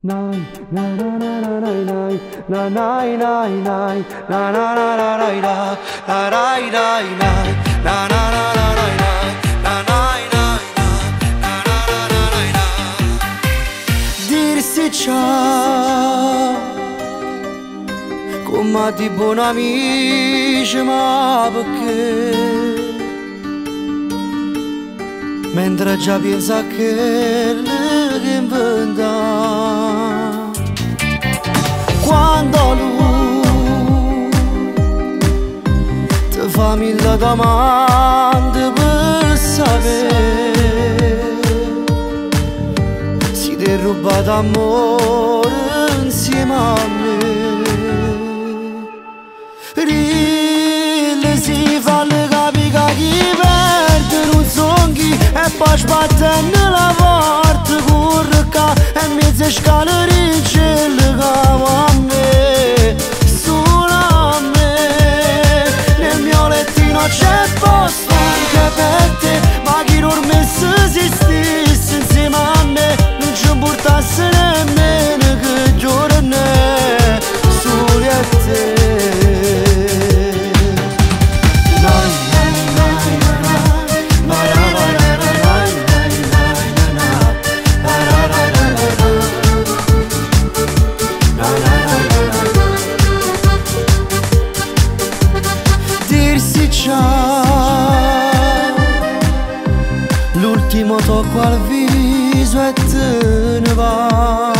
Nai, na na na na nai nai, na nai nai nai, na na na na nai na, na nai nai nai, na na na na nai nai, na nai nai nai, na na na na nai nai. Dirsi ciao, come di buon amici, ma perché? Mentre già pensa che che inventa quando lui ti fa mille domande per sapere se ti è rubato amore insieme a me. Rille si fa le capica chi perde non son chi e poi sbatte nella porta curca e mezze scale rincelle cavo a me, solo a me. Nel mio lettino c'è posto anche per te, ma chi non messo si stesse insieme a me non ci portasse nemmeno che giorno è solo a te. L'ultimo tocco al viso e te ne vai,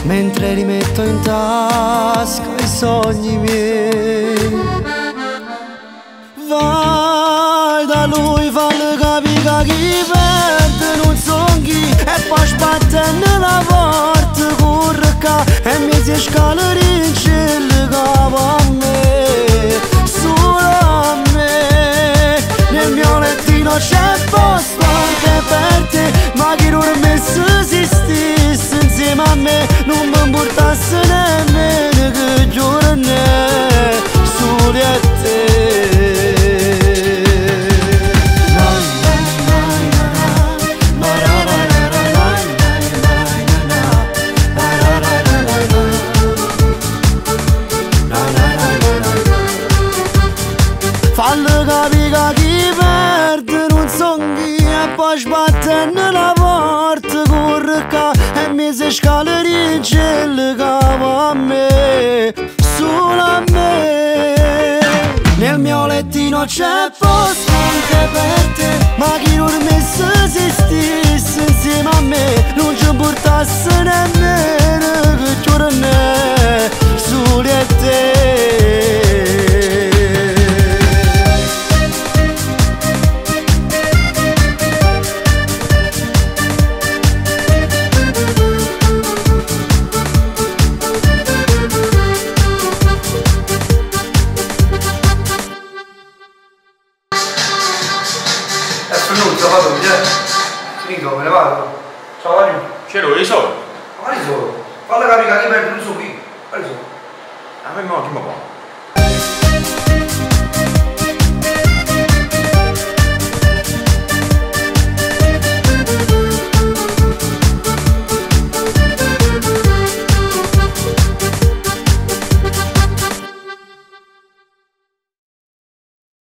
mentre rimetto in tasca i sogni miei. Vai da lui, falle capire chi perde non son chi e poi sbatte nella porta curca e mi si scala rincelle cavo a me, solo a me. Nel mio lettino c'è posto anche per te, ma chi non messo si stesse insieme a me non mi portasse nemmeno che giorno è solo a te. Falle capire chi perde non son chi e poi sbatte nella porta curca e mi si scala rincelle cavo a me, solo a me. Nel mio lettino c'è posto anche per te, ma chi non messo si stesse insieme a me non ci portasse nemmeno che giorno è solo a te. Finito, me ne vado. Ciao Mario. C'ero i soldi. Ma quali sono? Falla capire che perde non so qui. Quali sono? A me mo chi mi può?